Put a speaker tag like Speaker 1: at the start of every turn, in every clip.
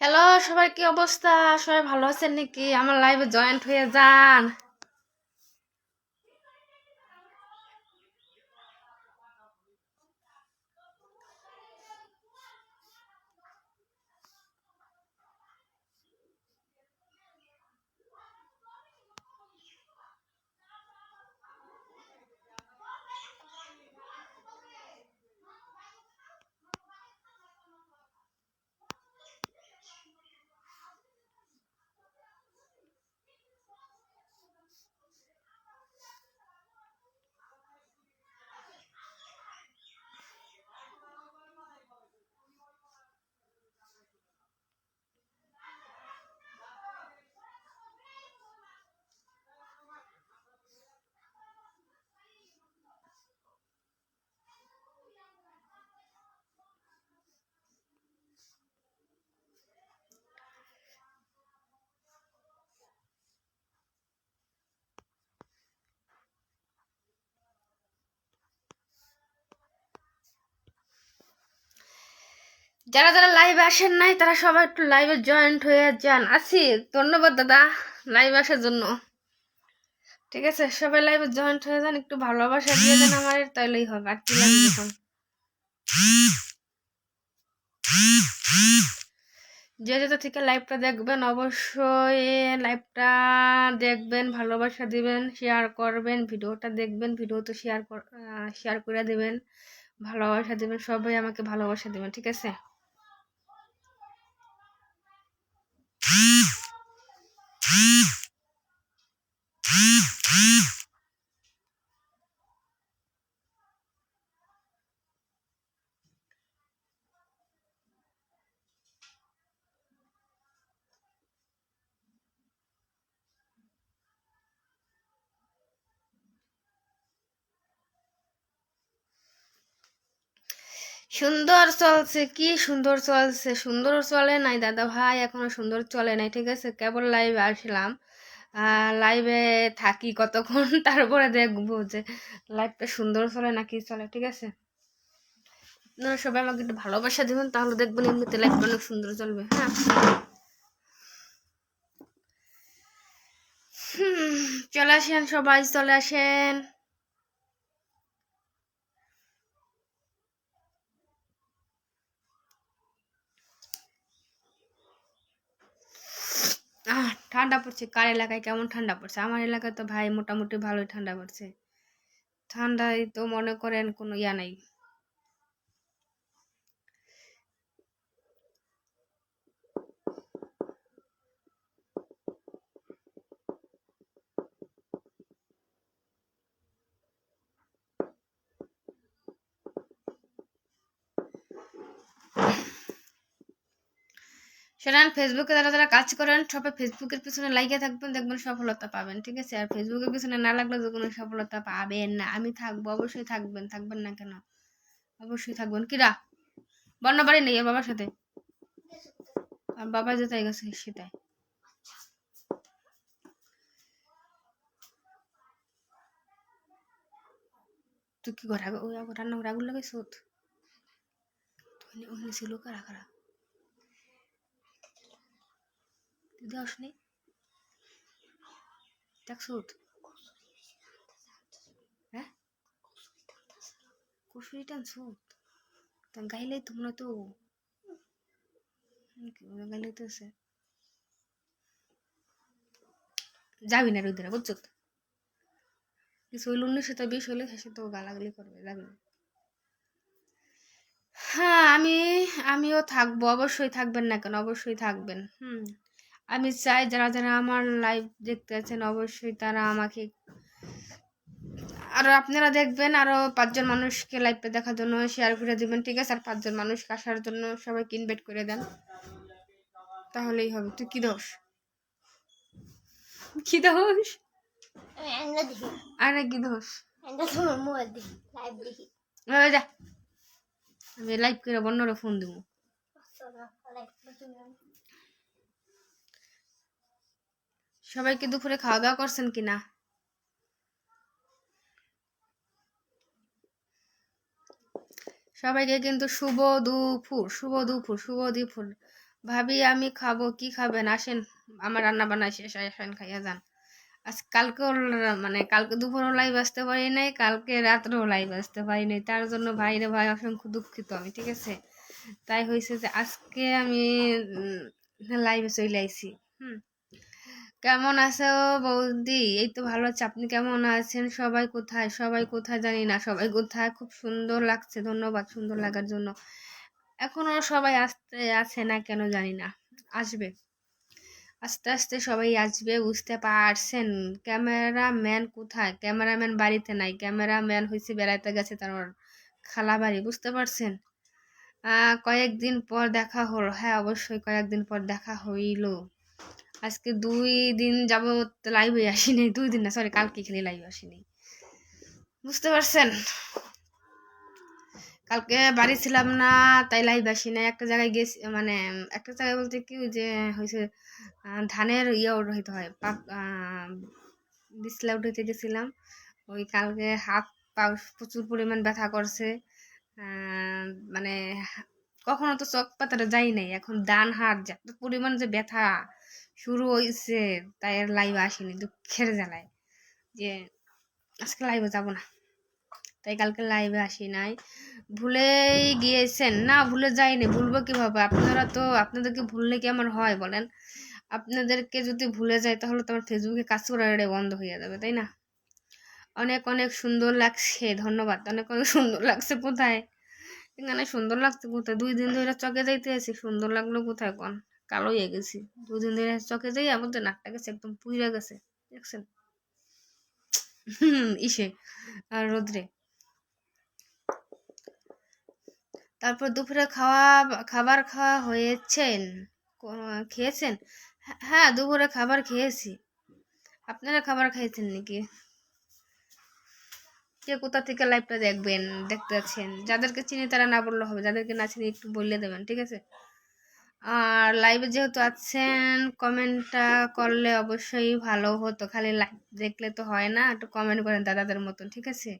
Speaker 1: Hello, সবার কি অবস্থা? সবাই ভালো আছেন নাকি? আমার লাইভে জয়েন্ট হয়ে যান। যারা যারা লাইভে আসেন নাই তারা সবাই একটু লাইভে জয়েন্ট হয়ে যান। আছি, ধন্যবাদ দাদা লাইভে আসার জন্য। ঠিক আছে, সবাই লাইভে জয়েন্ট হয়ে যান, একটু ভালোবাসা দিয়ে দেন আমার, তাইলেই হবে। আর কি লাগবে এখন? যে যেটা থেকে লাইভটা দেখবেন অবশ্যই লাইভটা দেখবেন, ভালোবাসা দিবেন, শেয়ার করবেন, ভিডিওটা দেখবেন, ভিডিওতে শেয়ার করে দিবেন, ভালোবাসা দিবেন, সবাই আমাকে ভালোবাসা দিবেন। ঠিক আছে? সুন্দর চলছে, কি সুন্দর চলছে? সুন্দর চলে নাই দাদা ভাই, এখনো সুন্দর চলে নাই। ঠিক আছে, কেবল লাইভে আসলাম, লাইভে থাকি কতক্ষণ তারপরে দেখবো যে লাইভটা সুন্দর চলে নাকি চলে। ঠিক আছে, আপনারা সবাই আমাকে একটু ভালোবাসা দিবেন, তাহলে দেখবেন এমনিতে লাইভটা অনেক সুন্দর চলবে। হ্যাঁ, চলে আসেন সবাই, চলে আসেন। ঠান্ডা পড়ছে। কার এলাকায় কেমন ঠান্ডা পড়ছে? আমার এলাকায় তো ভাই মোটামুটি ভালোই ঠান্ডা পড়ছে। ঠান্ডায় তো মনে করেন কোনো ইয়া নাই। সেটা ফেসবুকে যারা যারা কাজ করেন সবাই ফেসবুকের পিছনে লাগিয়ে থাকবেন, দেখবেন সফলতা পাবেন। ঠিক আছে, আর ফেসবুকের পিছনে না লাগলে যে কোনো সফলতা পাবেন না। আমি থাকবো, অবশ্যই থাকবেন। থাকবেন না কেন? অবশ্যই থাকবেন। কিরা বর্ণ বাড়ি নেই বাবার সাথে? আর বাবা যেটাই গেছে সেটাই। তুই কি ঘর ওই রান্না করে আগুন লাগাইছ? ওখানে ছিল কারা কারা? তুই দেওয়াস নেই? দেখছ? হ্যাঁ, কসুরি টানছ? গাইলেই তোমরা তো গাইলেই তো আছে। যাবি না রোদ্রে, বুঝছো? কিছু হইল 19-20 হলে সে তো গালাগালি করবে, যাবি না। হ্যাঁ, আমিও থাকবো, অবশ্যই থাকবেন না কেন? অবশ্যই থাকবেন। আমি চাই যারা যারা আমার লাইভ দেখতে আছেন অবশ্যই তারা আমাকে, আরো আপনারা দেখবেন, আরো 5জন মানুষকে লাইভটা দেখার জন্য শেয়ার করে দিবেন। ঠিক আছে, আর 5জন মানুষকে আসার জন্য সবাইকে ইনভাইট করে দেন, তাহলেই হবে। তুই কি দোষ? কি দোষ? আরে কি দোষ? যা, আমি লাইভ করে বন্যরে ফোন দিব। সবাইকে দুপুরে খাওয়া দাওয়া করছেন কিনা? সবাইকে কিন্তু শুভ দুপুর, শুভ দুপুর, শুভ দুপুর। ভাবি আমি খাবো, কি খাবেন? আসেন, আমার রান্না বান্না শেষ, আসেন খাইয়া যান। কালকেও মানে কালকে দুপুরেও লাইভ আসতে পারি নাই, কালকে রাত্রেও লাইভ আসতে পারি নাই, তার জন্য ভাই রে ভাই অসংখ্য দুঃখিত আমি, ঠিক আছে? তাই হয়েছে যে আজকে আমি লাইভে চলে আইছি। হুম। কেমন আছো বৌদি? এই তো ভালো আছে, আপনি কেমন আছেন? সবাই কোথায়? সবাই কোথায় জানি না, সবাই কোথায়? খুব সুন্দর লাগছে, ধন্যবাদ সুন্দর লাগার জন্য। এখনো সবাই আসতে আছে না কেন জানি না, আসবে, আস্তে আস্তে সবাই আসবে, বুঝতে পারছেন? ক্যামেরাম্যান কোথায়? ক্যামেরাম্যান বাড়িতে নাই, ক্যামেরাম্যান হয়েছে বেড়াইতে গেছে তার খালা বাড়ি, বুঝতে পারছেন? কয়েকদিন পর দেখা হলো, হ্যাঁ অবশ্যই কয়েকদিন পর দেখা হইল। আজকে 2 দিন যাবত লাইভে আসিনি, 2 দিন না সরি, কালকে খেলে লাইভে আসিনি, বুঝতে পারছেন? কালকে বাড়ি ছিলাম না, তাই লাইভ আসি না। একটা জায়গায় গেছি, মানে একটা জায়গায় বলতে কি, ওই যে হয়েছে ধানের ইয়ে উঠাইতে হয়, বিছলা উঠাইতে গেছিলাম। ওই কালকে হাত পা প্রচুর পরিমাণ ব্যথা করছে। মানে কখনো তো চোখ পাতাটা যাই নাই, এখন ডান হাত যে এত পরিমাণ যে ব্যথা শুরু হয়েছে, তাই আর লাইভে আসিনি, দুঃখের জ্বালায় যে আজকে লাইভে যাব না, তাই কালকে লাইভে আসি নাই। ভুলেই গিয়েছেন? না, ভুলে যাইনি, ভুলবো কিভাবে? আপনারা তো, আপনাদেরকে ভুললে কি আমার হয় বলেন? আপনাদেরকে যদি ভুলে যায় তাহলে তো আমার ফেসবুকে কাজ করা বন্ধ হয়ে যাবে, তাই না? অনেক অনেক সুন্দর লাগছে, ধন্যবাদ। অনেক অনেক সুন্দর লাগছে কোথায়? এখানে সুন্দর লাগছে কোথায়? 2 দিন ধরে চকে যাইতে আছি, সুন্দর লাগলো কোথায় কোন? কালো হয়ে গেছি 2 দিন ধরে চকে যাই, আমাদের নাকটা গেছে একদম পুইরা গেছে, দেখছেন? ইসে আর রোদ্রে। তারপর দুপুরে খাবার খাওয়া হয়েছেন? খেয়েছেন? হ্যাঁ, দুপুরে খাবার খেয়েছি। আপনারা খাবার খেয়েছেন নাকি? কে কোথা থেকে লাইভটা দেখবেন, দেখতে আছেন? যাদেরকে চিনি তারা না বললে হবে, যাদেরকে না চিনি একটু বললে দেবেন, ঠিক আছে? আর লাইভে যেহেতু আছেন, কমেন্টটা করলে অবশ্যই ভালো হতো, খালি লাইভ দেখলে তো হয় না, একটু কমেন্ট করেন দাদাদের মতন, ঠিক আছে?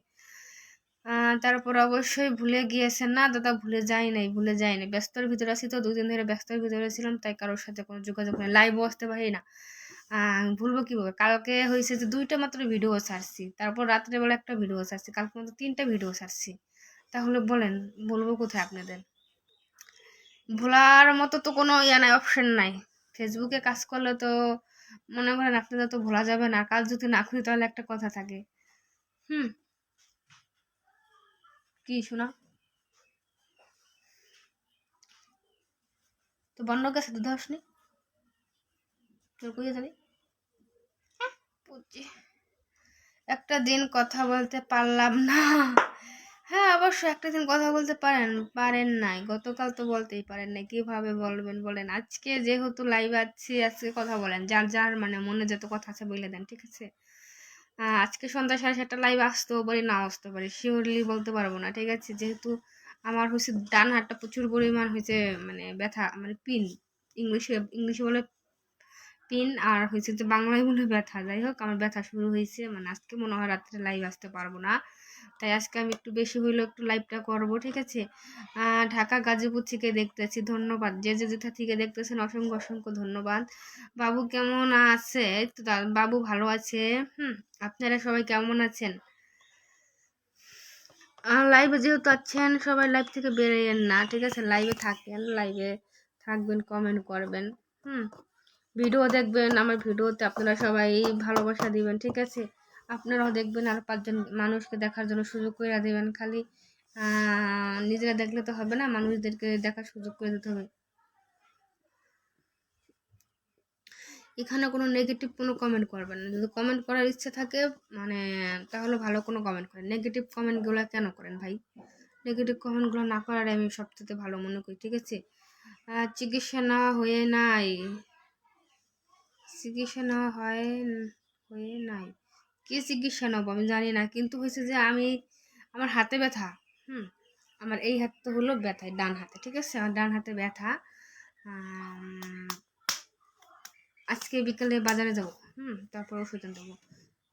Speaker 1: তারপর অবশ্যই ভুলে গিয়েছেন? না দাদা, ভুলে যাই নাই, ভুলে যাই নাই, ব্যস্তর ভিতরে আছি তো, 2 দিন ধরে ব্যস্তর ভিতরে ছিলাম, তাই কারোর সাথে কোনো যোগাযোগ নেই, লাইভও আসতে পারি না। ভুলবো কিভাবে? কালকে হয়েছে যে 2টা মাত্র ভিডিও ছাড়ছি, তারপর রাত্রেবেলা একটা ভিডিও ছাড়ছি, কালকে মতো 3টা ভিডিও ছাড়ছি, তাহলে বলেন বলবো কোথায় আপনাদের? ভোলার মতো তো কোনো ইয়া নাই, অপশন নাই। ফেসবুকে কাজ করলে তো মনে করেন আপনাদের তো ভোলা যাবে না, কাজ যদি না করি তাহলে একটা কথা থাকে। হুম। কি শোনা? তো বন্য গেছে দুধ আসনি, তোর কইয়া যাবি? বুঝছি। একটা দিন কথা বলতে পারলাম না। হ্যাঁ অবশ্যই একটা দিন কথা বলতে পারেন নাই, গতকাল তো বলতেই পারেন নাই, কিভাবে বলবেন বলেন? আজকে যেহেতু লাইভ আছি, আজকে কথা বলেন, যার যার মানে মনে যত কথা আছে বলে দেন, ঠিক আছে? আজকে সন্ধ্যা 7:30 লাইভ আসতেও পারি, না আসতে পারি, শিওরলি বলতে পারবো না, ঠিক আছে? যেহেতু আমার হচ্ছে ডান হাতটা প্রচুর পরিমাণ হয়েছে, মানে ব্যথা, মানে পিন, ইংলিশে ইংলিশে বলে পিন, আর হয়েছে যে বাংলায় বলে ব্যথা। যাই হোক, আমার ব্যথা শুরু হয়েছে, মানে আজকে মনে হয় রাত্রে লাইভ আসতে পারবো না, তাই আজকে আমি একটু বেশি হইলেও একটু লাইভটা করবো, ঠিক আছে? ঢাকা গাজীপুর থেকে দেখতেছি, ধন্যবাদ। যে যে যেথা থেকে দেখতেছেন অসংখ্য অসংখ্য ধন্যবাদ। বাবু কেমন আছে? এই তো বাবু ভালো আছে। হুম। আপনারা সবাই কেমন আছেন? লাইভে যেহেতু আছেন, সবাই লাইভ থেকে বেরোয়েন না, ঠিক আছে? লাইভে থাকেন, লাইভে থাকবেন, কমেন্ট করবেন। হুম। ভিডিও দেখবেন, আমার ভিডিওতে আপনারা সবাই ভালোবাসা দিবেন, ঠিক আছে? আপনারাও দেখবেন, আর 5জন মানুষকে দেখার জন্য সুযোগ করে দিবেন। খালি নিজেরা দেখলে তো হবে না, মানুষদেরকে দেখার সুযোগ করে দিতে হবে। এখানে কোনো নেগেটিভ কোনো কমেন্ট করবেন না, যদি কমেন্ট করার ইচ্ছে থাকে মানে তাহলে ভালো কোনো কমেন্ট করেন, নেগেটিভ কমেন্টগুলো কেন করেন ভাই? নেগেটিভ কমেন্টগুলো না করার আমি সবচেয়ে ভালো মনে করি, ঠিক আছে? চিকিৎসা না হয়ে নাই, চিকিৎসা না হয়ে নাই, কি চিকিৎসা নেবো আমি জানি না, কিন্তু হয়েছে যে আমি, আমার হাতে ব্যথা। হুম। আমার এই হাতটা হলো ব্যথায়, ডান হাতে, ঠিক আছে? আমার ডান হাতে ব্যথা। আজকে বিকালে বাজারে যাবো। হুম। তারপর ওষুধ আনতে যাবো,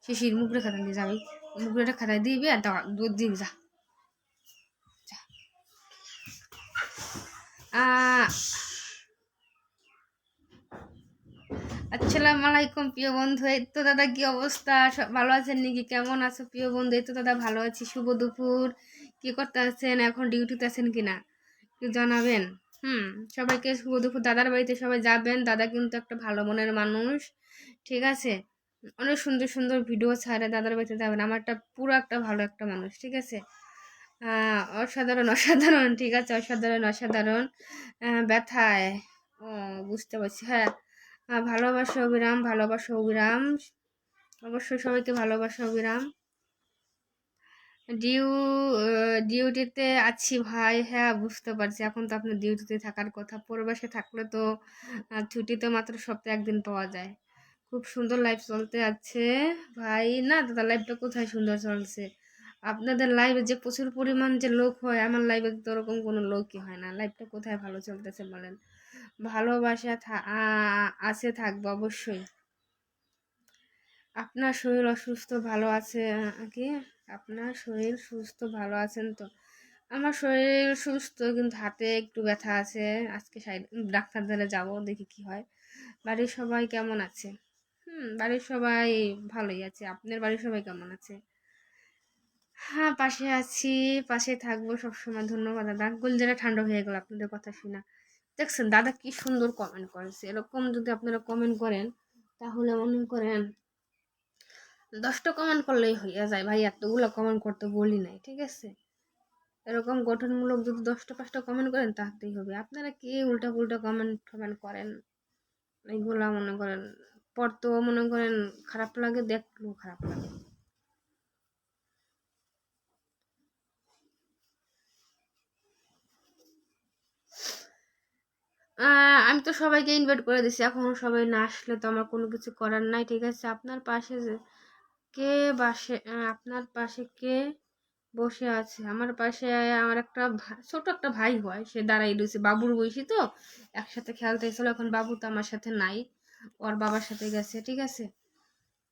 Speaker 1: শিশির মুগরে খাতা দিয়ে যাবি, মুগরে খাতায় দিবি আর দুধ দিবি, যা। আসসালামু আলাইকুম প্রিয় বন্ধু। এই তো দাদা, কি অবস্থা? সব ভালো আছেন নাকি? কেমন আছো প্রিয় বন্ধু? এই তো দাদা ভালো আছি। শুভ দুপুর। কি করতে আছেন এখন? ডিউটিতে আছেন কিনা একটু জানাবেন। হুম। সবাইকে শুভ দুপুর। দাদার বাড়িতে সবাই যাবেন। দাদা কিন্তু একটা ভালো মনের মানুষ, ঠিক আছে? অনেক সুন্দর সুন্দর ভিডিও ছাড়ে। দাদার বাড়িতে যাবেন। আমারটা পুরো একটা ভালো একটা মানুষ, ঠিক আছে? অসাধারণ অসাধারণ, ঠিক আছে, অসাধারণ অসাধারণ। ব্যথায়, ও, বুঝতে পারছি, হ্যাঁ। ভালোবাসা অবিরাম, ভালোবাসা অবিরাম। অবশ্যই সবাইকে ভালোবাসা অবিরাম। ডিউ ডিউটিতে আছি ভাই, হ্যাঁ বুঝতে পারছি। এখন তো আপনার ডিউটিতে থাকার কথা। পরিবেশে থাকলে তো ছুটিতে মাত্র সপ্তাহে একদিন পাওয়া যায়। খুব সুন্দর লাইফ চলতে আছে ভাই। না দাদা, লাইফটা কোথায় সুন্দর চলছে? আপনাদের লাইভে যে প্রচুর পরিমাণ যে লোক হয়, আমার লাইভে তো ওরকম কোনো লোকই হয় না। লাইফটা কোথায় ভালো চলতেছে বলেন? ভালোবাসা আছে, থাকবো অবশ্যই। আপনার শরীর অসুস্থ, ভালো আছে কি? আপনার শরীর সুস্থ, ভালো আছেন তো? আমার শরীর সুস্থ, কিন্তু হাতে একটু ব্যথা আছে। আজকে ডাক্তার দ্বারা যাব, দেখি কি হয়। বাড়ির সবাই কেমন আছে? বাড়ির সবাই ভালোই আছে। আপনার বাড়ির সবাই কেমন আছে? হ্যাঁ, পাশে আছি, পাশে থাকবো সবসময়। ধন্যবাদ দাদা। কলিজাটা ঠান্ডা হয়ে গেল আপনাদের কথা শুনে। দেখছেন দাদা কি সুন্দর কমেন্ট করেছে। এরকম যদি আপনারা কমেন্ট করেন, তাহলে মনে করেন 10টা কমেন্ট করলেই হইয়া যায় ভাই। এতগুলো কমেন্ট করতে বলি নাই, ঠিক আছে? এরকম গঠনমূলক যদি 10টা 5টা কমেন্ট করেন, তাহলেই হবে। আপনারা কি উল্টা পুল্টা কমেন্ট টমেন্ট করেন? এইগুলা মনে করেন পড়তেও মনে করেন খারাপ লাগে, দেখতেও খারাপ লাগে। আমি তো সবাইকে ইনভাইট করে দিছি। এখন সবাই না আসলে তো আমার কোনো কিছু করার নাই, ঠিক আছে? আপনার পাশে কে আপনার পাশে কে বসে আছে? আমার পাশে আমার একটা ছোট একটা ভাই হয়, সে দাঁড়াই রয়েছে। বাবুর বয়সী তো, একসাথে খেলতে এসেছিল। এখন বাবু তো আমার সাথে নাই, ওর বাবার সাথে গেছে, ঠিক আছে?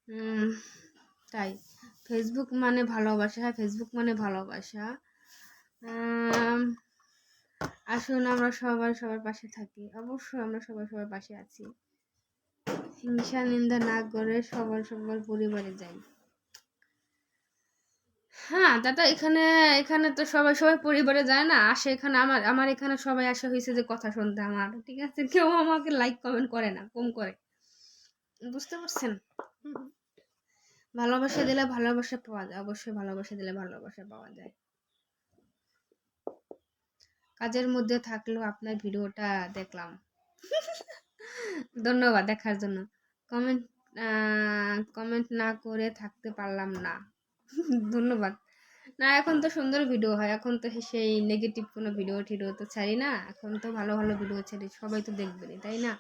Speaker 1: উম, তাই। ফেসবুক মানে ভালোবাসা, হ্যাঁ ফেসবুক মানে ভালোবাসা। আম, আসুন আমরা সবাই সবার পাশে থাকি। অবশ্যই আমরা সবাই সবার পাশে আছি। হিংসা নিন্দা না করে সবার সবার পরিবারে যাই। হ্যাঁ দাদা, এখানে এখানে তো সবাই সবাই পরিবারে যায় না, আসে এখানে। আমার আমার এখানে সবাই আসা হয়েছে যে কথা শুনতে আমার, ঠিক আছে? কেউ আমাকে লাইক কমেন্ট করে না, কম করে। বুঝতে পারছেন? ভালোবাসা দিলে ভালোবাসা পাওয়া যায়, অবশ্যই ভালোবাসা দিলে ভালোবাসা পাওয়া যায়। কাজের মধ্যে থাকলেও আপনার ভিডিওটা দেখলাম। ধন্যবাদ দেখার জন্য। কমেন্ট কমেন্ট না করে থাকতে পারলাম না। ধন্যবাদ। না, এখন তো সুন্দর ভিডিও হয়। এখন তো সেই নেগেটিভ কোনো ভিডিও টিডিও তো ছাড়ি না। এখন তো ভালো ভালো ভিডিও ছাড়ি, সবাই তো দেখবেনই, তাই না?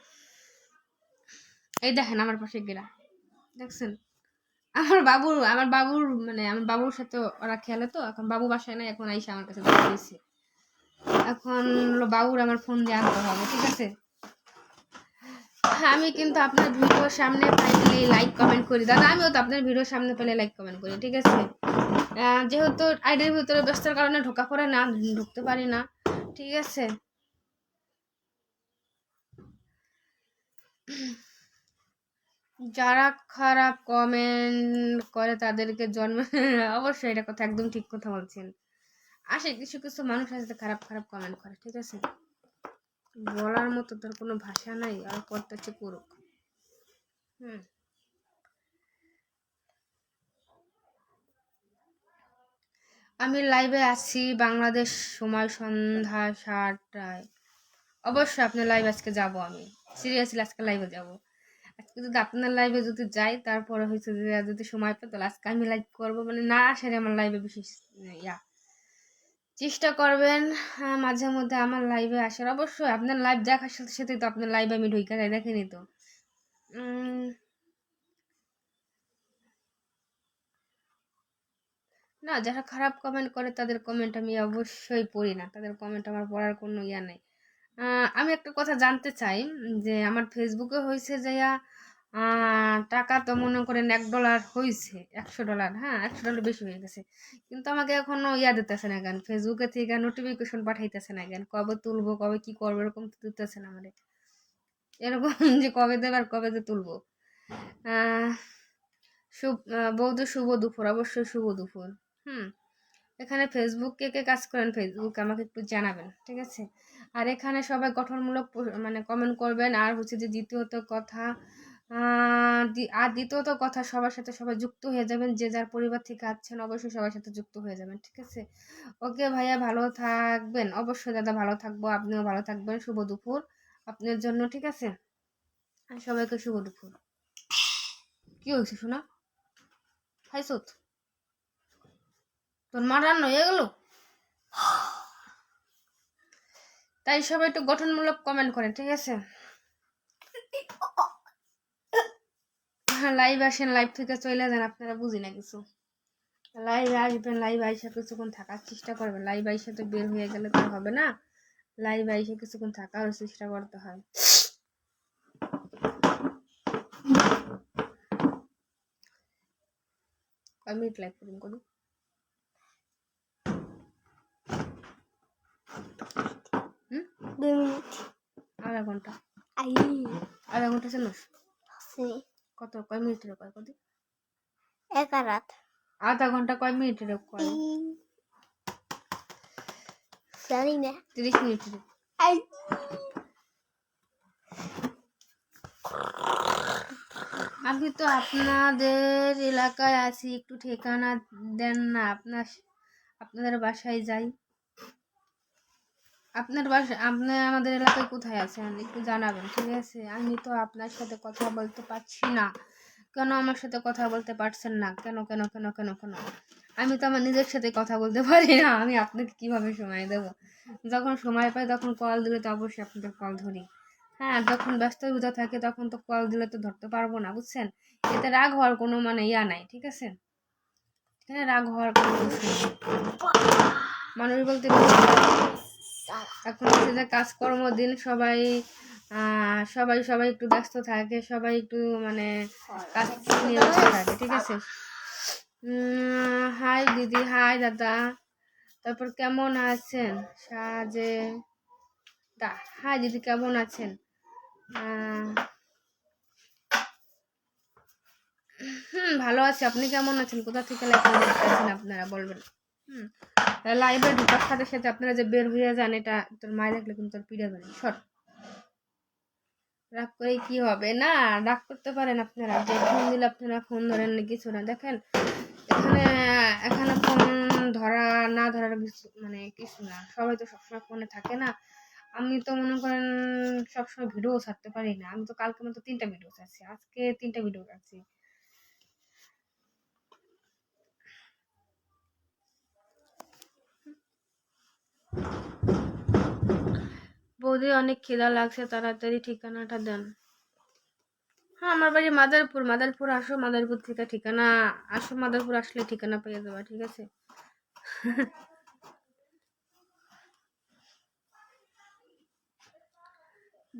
Speaker 1: এই দেখেন আমার পাশে গেরা, দেখছেন? আমার বাবুর মানে আমার বাবুর সাথে ওরা খেলে তো। এখন বাবু বাসায় নাই, এখন আইসা আমার কাছে দিয়েছে। এখন বাবুর আমার ফোন দিয়ে আনতে হবে, ঠিক আছে? আমি কিন্তু আপনার ভিডিওর সামনে পাইলে লাইক কমেন্ট করি দাদা। আমিও তো আপনার ভিডিওর সামনে পেলে লাইক কমেন্ট করি, ঠিক আছে? যেহেতু আইডির ভিতরে ব্যস্ততার কারণে ঢোকা পড়ে না, ঢুকতে পারি না, ঠিক আছে? যারা খারাপ কমেন্ট করে তাদেরকে জন্ম অবশ্যই এটা কথা একদম ঠিক কথা বলছেন। আসে কিছু কিছু মানুষ আছে খারাপ খারাপ কমেন্ট করে, ঠিক আছে? বলার মতো তোর কোনো ভাষা নাই, আর করতেছে করুক। হুম। আমি লাইভে আছি বাংলাদেশ সময় সন্ধ্যা 7টায়। অবশ্যই আপনার লাইভ আজকে যাব। আমি সিরিয়াসলি আজকে লাইভে যাব। আজকে যদি আপনার লাইভে যদি যাই, তারপরে হয়েছে যে যদি সময় পাই, তাহলে আজকে আমি লাইভ করবো। মানে না আসারে আমার লাইভে বিশেষ ইয়া চেষ্টা করবেন। মাঝে মধ্যে আমার লাইভে আসার। অবশ্যই আপনার লাইভ দেখার সাথে সাথে তো আপনার লাইভে আমি ঢুকে যাই, দেখেনি তো? না, যারা খারাপ কমেন্ট করে তাদের কমেন্ট আমি অবশ্যই পড়ি না। তাদের কমেন্ট আমার পড়ার কোনো ইয়া নেই। আমি একটা কথা জানতে চাই, যে আমার ফেসবুকে হয়েছে যে টাকা তো মনে করেন $1 হয়েছে, $100, হ্যাঁ $100 বেশি হয়ে গেছে। কিন্তু আমাকে এখনো ইয়া দিতেছে না কেন? ফেসবুকে থেকে নোটিফিকেশন পাঠাইতেছে না কেন? কবে তুলবো, কবে কি করবো, এরকম তো দিতেছে না আমাদের। এরকম যে কবে দেবে আর কবে যে তুলবো। বৌদি শুভ দুপুর, অবশ্যই শুভ দুপুর। হুম, এখানে ফেসবুক কে কে কাজ করেন ফেসবুক আমাকে একটু জানাবেন, ঠিক আছে। আর এখানে সবাই গঠনমূলক মানে কমেন্ট করবেন। আর হচ্ছে যে দ্বিতীয়ত কথা, আর দ্বিতীয়ত কথা, সবার সাথে সবাই যুক্ত হয়ে যাবেন। যে যার পরিবার থেকে আছেন অবশ্যই সবার সাথে যুক্ত হয়ে যাবেন, ঠিক আছে। ওকে ভাইয়া, ভালো থাকবেন। অবশ্যই দাদা, ভালো থাকবো, আপনিও ভালো থাকবেন। শুভ দুপুর আপনার জন্য, ঠিক আছে। আর সবাইকে শুভ দুপুর। কি হয়েছে শোনা, খাইছো? তোর মা রান্না হয়ে গেল? তাই সবাই একটু গঠনমূলক কমেন্ট করেন, ঠিক আছে। লাইভ আসেন, লাইভ থেকে চলে যান, আপনারা বুঝি না কিছু। লাইভে আসবেন, লাইভ আইসা কিছুক্ষণ থাকার চেষ্টা করবেন। লাইভ আইসা তো বের হয়ে গেলে তো হবে না, লাইভ আইসা কিছুক্ষণ থাকার চেষ্টা করতে হয়। কয় মিনিট লাইভ করুন করি? আধা ঘন্টা। আধা ঘন্টা জানোস কত? কয় মিনিটের কয় কদি? আধা ঘন্টা কয় মিনিটের কয়? জানি না, 30 মিনিটের। আমি তো আপনাদের এলাকায় আছি, একটু ঠিকানা দেন না, আপনাদের বাসায় যাই। আপনার বাসা, আপনি আমাদের এলাকায় কোথায় আছেন একটু জানাবেন, ঠিক আছে। আমি তো আপনার সাথে কথা বলতে পারছি না। কেন আমার সাথে কথা বলতে পারছেন না? কেন কেন কেন কেন কেন? আমি তো আমার নিজের সাথে কথা বলতে পারি না, আমি আপনাকে কিভাবে সময় দেব? যখন সময় পাই তখন কল দিলে তো অবশ্যই আপনাদের কল ধরি। হ্যাঁ, যখন ব্যস্ততার ভিতর থাকে তখন তো কল দিলে তো ধরতে পারবো না, বুঝছেন। এতে রাগ হওয়ার কোনো মানে ইয়া নাই, ঠিক আছে। এখানে রাগ হওয়ার কোনো কিছু নেই। মানুষ বলতে এখন হচ্ছে যে কাজকর্ম দিন, সবাই সবাই সবাই একটু ব্যস্ত থাকে, সবাই একটু মানে কাজ নিয়ে ব্যস্ত থাকে, ঠিক আছে। হাই দিদি, হাই দাদা, তারপর কেমন আছেন? সাজে দা, হাই দিদি, কেমন আছেন? ভালো আছে, আপনি কেমন আছেন? কোথা থেকে লাইভ দেখতেছেন আপনারা বলবেন। লাইভে ঢোকার সাথে সাথে আপনারা যে বের হয়ে যান, এটা তোর মায়ের দেখলে কিন্তু তোর পিড়ে ধরে সর। রাগ করে কি হবে? না, রাগ করতে পারেন আপনারা, যে ফোন দিলে আপনারা ফোন ধরেন না, কিছু না। দেখেন এখানে এখানে ফোন ধরা না ধরার কিছু মানে কিছু না, সবাই তো সবসময় ফোনে থাকে না। আমি তো মনে করেন সবসময় ভিডিও ছাড়তে পারি না। আমি তো কালকে মতো 3টা ভিডিও ছাড়ছি, আজকে 3টা ভিডিও ছাড়ছি। বৌদি, অনেক খিদা লাগছে, তাড়াতাড়ি ঠিকানাটা দেন। হ্যাঁ, আমার বাড়ি মাদারপুর। মাদারপুর আসো, মাদারপুর থেকে ঠিকানা আসো, মাদারপুর আসলে ঠিকানা পেয়ে যাবা, ঠিক আছে।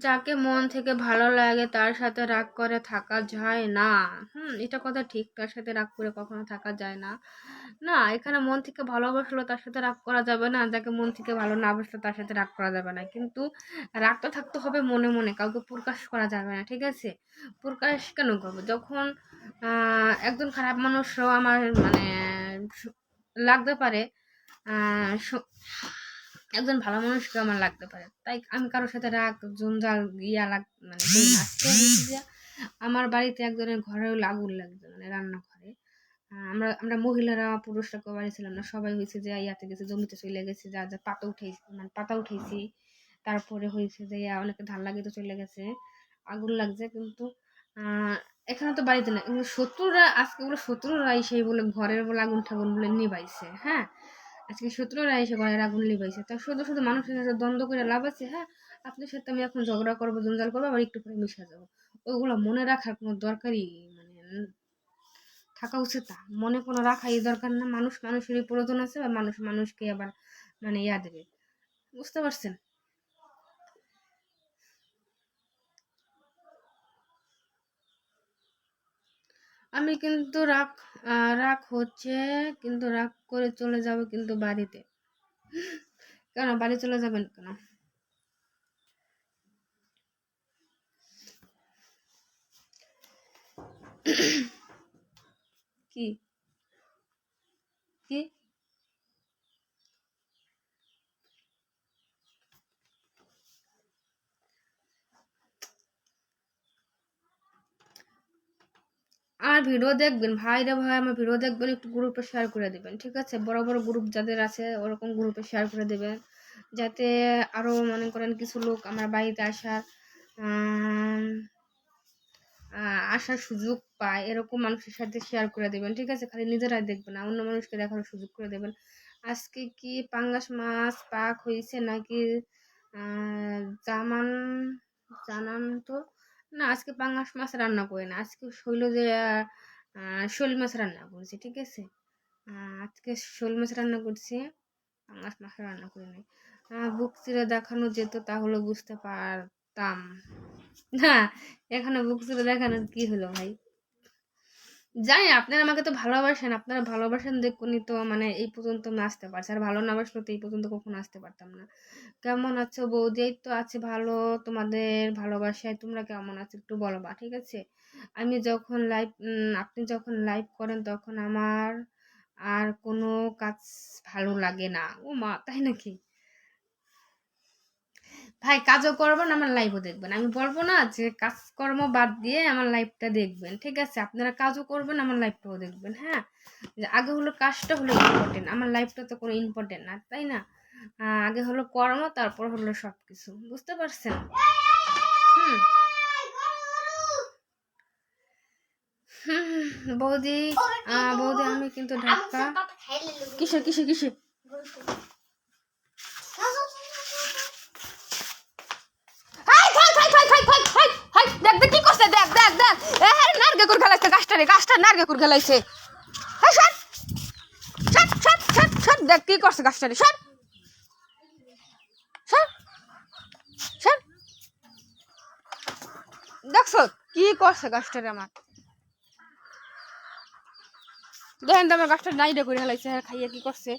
Speaker 1: যাকে মন থেকে ভালো লাগে তার সাথে রাগ করে থাকা যায় না। এটা কথা ঠিক, তার সাথে রাগ করে কখনো থাকা যায় না। না, এখানে মন থেকে ভালোবাসলো তার সাথে রাগ করা যাবে না, যাকে মন থেকে ভালো না বাসলো তার সাথে রাগ করা যাবে না। কিন্তু রাগটা থাকতে হবে মনে মনে, কাউকে প্রকাশ করা যাবে না, ঠিক আছে। প্রকাশ কেন করবো? যখন একজন খারাপ মানুষও আমার মানে লাগতে পারে, একজন ভালো মানুষকে আমার লাগতে পারে, তাই আমি কারোর সাথে রাগ জঞ্জাল মানে আজকে যে আমার বাড়িতে একজনের ঘরেও আগুন লাগছে, মানে রান্নাঘরে। আমরা আমরা মহিলারা পুরুষরা কেউ বাড়ি ছিলাম না, সবাই হয়েছে যে ইয়াতে গেছে, জমিতে চলে গেছে, যা যা পাতা উঠেছি, মানে পাতা উঠেছি। তারপরে হয়েছে যে অনেকে ধান লাগিয়ে তো চলে গেছে, আগুন লাগছে। কিন্তু এখানে তো বাড়িতে না, কিন্তু শত্রুরা আজকে বলে, শত্রুরা সেই বলে ঘরের বলে আগুন ঠাগুন বলে নিবাইছে। হ্যাঁ, আজকে শত্রুরা এসে ঘরের আগুন নিবাইছে। তা শুধু শুধু মানুষের সাথে দ্বন্দ্ব করে লাভ আছে? হ্যাঁ, আপনার সাথে আমি এখন ঝগড়া করবো, জঞ্জাল করবো, আবার একটু পরে মিশে যাবো, ওইগুলো মনে রাখার কোনো দরকারই মানে থাকা উচিত না। মনে কোনো রাখাই দরকার না। মানুষ মানুষেরই প্রয়োজন আছে, বা মানুষ মানুষকে আবার মানে ইয়া দেবে, বুঝতে পারছেন। আমি কিন্তু রাগ হচ্ছে, কিন্তু রাগ করে চলে যাব কিন্তু বাড়িতে। কেন বাড়ি চলে যাবেন কেন? কি কি আমার ভিডিও দেখবেন ভাই রে ভাই, আমার ভিডিও দেখবেন, একটু গ্রুপে শেয়ার করে দেবেন, ঠিক আছে? বড় বড় গ্রুপ যাদের আছে ওরকম গ্রুপে শেয়ার করে দেবেন, যাতে আরো মনে করেন কিছু লোক আমার বাড়িতে আসার সুযোগ পায়, এরকম মানুষের সাথে শেয়ার করে দেবেন, ঠিক আছে? খালি নিজেরাই দেখবেন না, অন্য মানুষকে দেখার সুযোগ করে দেবেন। আজকে কি পাঙ্গাস মাছ পাক হয়েছে নাকি জামান জানান তো না, আজকে পাঙ্গাস মাছ রান্না করি না, আজকে শোল মাছ রান্না করছি, ঠিক আছে? আজকে শোল মাছ রান্না করছি, পাঙ্গাস মাছ রান্না করি নাই। বুক চিরে দেখানো যেত তাহলে বুঝতে পারতাম না, এখানে বুক চিরে দেখানোর কি হলো ভাই? জানি আপনারা আমাকে তো ভালোবাসেন, আপনারা ভালোবাসেন দেখুনি তো মানে এই পর্যন্ত আমি আসতে পারছি, আর ভালো না বাসলে তো এই পর্যন্ত কখনো আসতে পারতাম না। কেমন আছো বৌদি? এই তো আছে ভালো, তোমাদের ভালোবাসায়। তোমরা কেমন আছো একটু বলবা, ঠিক আছে? আপনি যখন লাইভ করেন তখন আমার আর কোনো কাজ ভালো লাগে না। ও মা, তাই নাকি? ভাই কাজও করবেন আমার লাইভও দেখবেন, আমি বলবো না যে কাজকর্ম বাদ দিয়ে আমার লাইভটা দেখবেন, ঠিক আছে? আপনারা কাজও করবেন আমার লাইভটাও দেখবেন, হ্যাঁ? যে আগে হলো কাজটা হলো ইম্পর্টেন্ট, আমার লাইফটা তো কোনো ইম্পর্টেন্ট না, তাই না? আগে হলো কর্ম, তারপর হলো সবকিছু, বুঝতে পারছেন? হুম বৌদি, বৌদি আমি কিন্তু ঢাকা। কিসে কিসে কিসে দেখ দেখ কি করছে, দেখ দেখ দেখ, নারগে করে খেলাইছে গাছটা নারগে করে খেলাইছে। দেখ কি করছে গাছটারে, সর সর সর, দেখছো কি করছে গাছটারে আমার? দেখেন তো আমার গাছটা নাইডে করে হেলাইছে, খাইয়ে কি করছে?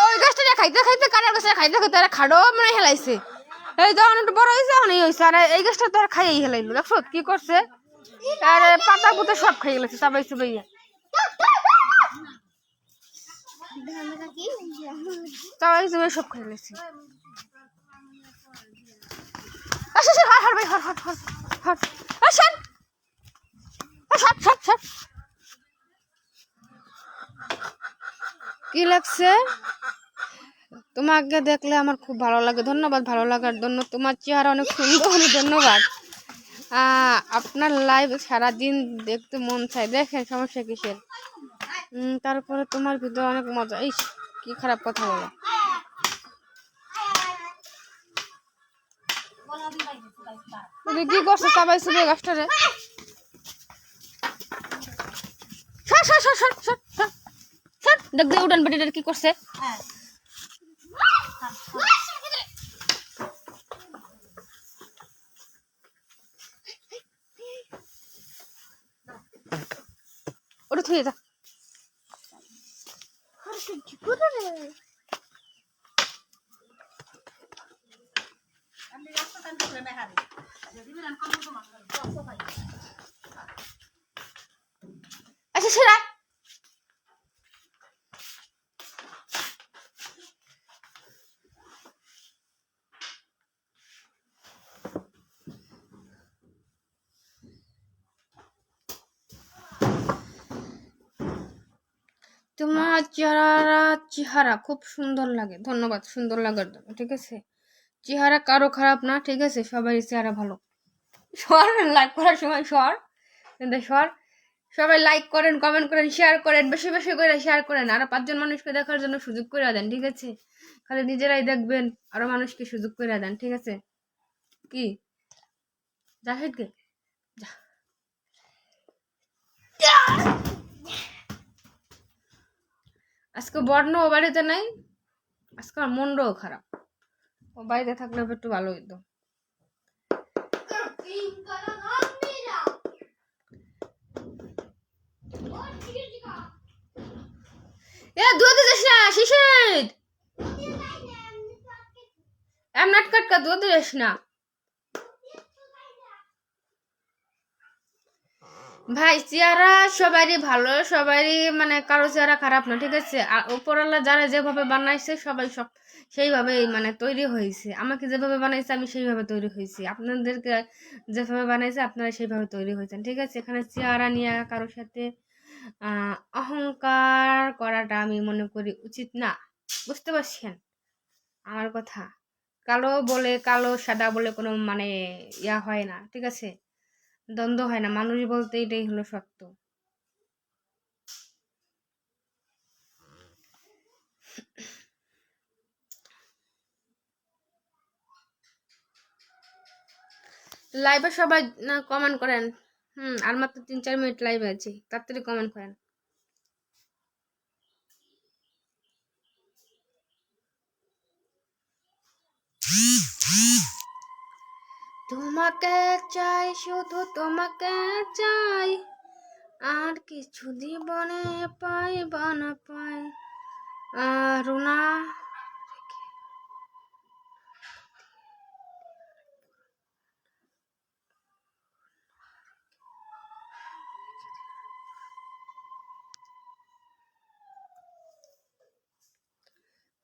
Speaker 1: ওই গাছটা খাইতে খাইতে কাটার গাছটা খাইতে খাইতে খাড়ো মানে হেলাইছে। এই যখন একটু বড় হয়েছে এখন এই হয়েছে, আর এই গাছটা তো আর খাইয়েই হেলাইলো, দেখছো কি করছে? আর পাতা পুতা সব খাই গেছে, চাবাই চুবাইয়া চাবাই চুবাই সব খাই গেছে। কি লাগছে? তোমাকে দেখলে আমার খুব ভালো লাগে, ধন্যবাদ ভালো লাগার জন্য, তোমার চেহারা অনেক সুন্দর, ধন্যবাদ। আপনার লাইভ সারাদিন দেখতে মন চায়, দেখেন সমস্যা কিসের? তারপরে তোমার ভিডিও অনেক মজা। এই কি খারাপ কথা বলো? কি করছো সবাই শুনে গাছটারে? দেখ দে উড়ান বেটিটার কি করছে? ওটা থুয়ে যা। আচ্ছা সেরা তোমার চেহারা খুব সুন্দর লাগে, ধন্যবাদ সুন্দর লাগার জন্য, ঠিক আছে? চেহারা কারো খারাপ না, ঠিক আছে? সবাই চেহারা ভালো। সর লাইক করার সময় সর, কিন্তু সর। সবাই লাইক করেন, কমেন্ট করেন, শেয়ার করেন, বেশি বেশি করে শেয়ার করেন, আরো 5 জন মানুষকে দেখার জন্য সুযোগ করে দেন, ঠিক আছে? খালি নিজেরাই দেখবেন, আরো মানুষকে সুযোগ করে দেন, ঠিক আছে? কি জাহিদকে আজকে বর্ণ ও বাড়িতে নাই, আজকে আমার মনটাও খারাপ, ও বাড়িতে থাকলে একটু ভালো হইতো। এ দুধ দিস না শিশির এম নাট কাটকা দুধ দিস না ভাই। চেহারা সবারই ভালো, সবারই মানে কারো চেহারা খারাপ না, ঠিক আছে। আর উপরওয়ালা যারা যেভাবে বানাইছে সবাই সব সেইভাবে মানে তৈরি হয়েছে। আমাকে যেভাবে বানাইছে আমি সেইভাবে তৈরি হয়েছি, আপনাদেরকে যেভাবে বানাইছে আপনারা সেইভাবে তৈরি হয়েছেন, ঠিক আছে। এখানে চেহারা নিয়ে কারোর সাথে অহংকার করাটা আমি মনে করি উচিত না, বুঝতে পারছেন আমার কথা। কালো বলে, কালো সাদা বলে কোনো মানে ইয়া হয় না, ঠিক আছে, দ্বন্দ্ব হয় না। মানুষ বলতে এটাই হলো সত্য। লাইভে সবাই না কমেন্ট করেন। আর মাত্র 3-4 মিনিট লাইভে আছি, তাড়াতাড়ি কমেন্ট করেন। তোমাকে চাই, শুধু তোমাকে চাই, আর কিছু জীবনে পাই বা না পাই। রুনা,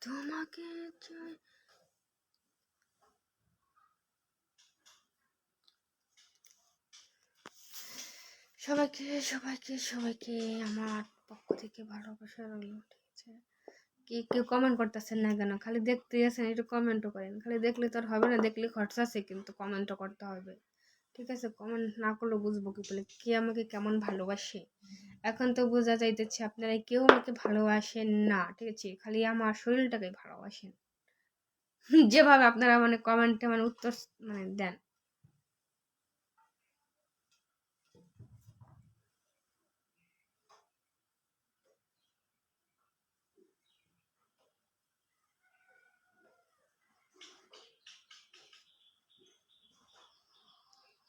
Speaker 1: তোমাকে চাই। সবাইকে সবাইকে সবাইকে আমার পক্ষ থেকে ভালোবাসা রইল, ঠিক আছে। কেউ কমেন্ট করতেছেন না কেন? খালি দেখতে আছেন, একটু কমেন্টও করেন। খালি দেখলে তো আর হবে না, দেখলে খরচা আছে, কিন্তু কমেন্টও করতে হবে, ঠিক আছে। কমেন্ট না করলে বুঝবো কি করে কে আমাকে কেমন ভালোবাসে। এখন তো বোঝা যাইতেছে আপনারা কেউ আমাকে ভালোবাসেন না, ঠিক আছে, খালি আমার শরীরটাকে ভালোবাসেন। যেভাবে আপনারা মানে কমেন্টে মানে উত্তর মানে দেন।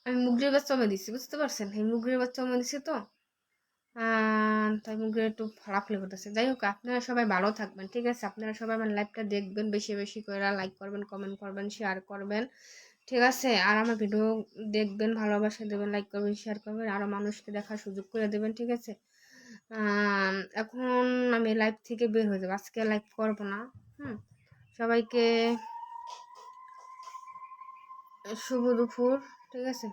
Speaker 1: আমি মুগরির বাচ্চা দিচ্ছি, বুঝতে পারছেন, এই মুগরির বাচ্চা দিচ্ছি তো তাই মুখে একটু ফালাফালি করতেছে। যাই হোক, আপনারা সবাই ভালো থাকবেন, ঠিক আছে। আপনারা সবাই আমার লাইভটা দেখবেন, বেশি বেশি করে লাইক করবেন, কমেন্ট করবেন, শেয়ার করবেন, ঠিক আছে। আর আমার ভিডিও দেখবেন, ভালোবাসা দেবেন, লাইক করবেন, শেয়ার করবেন, আরও মানুষকে দেখার সুযোগ করে দেবেন, ঠিক আছে। এখন আমি লাইভ থেকে বের হয়ে যাবো, আজকে লাইভ করবো না। সবাইকে শুভ দুপুর, ঠিক আছে।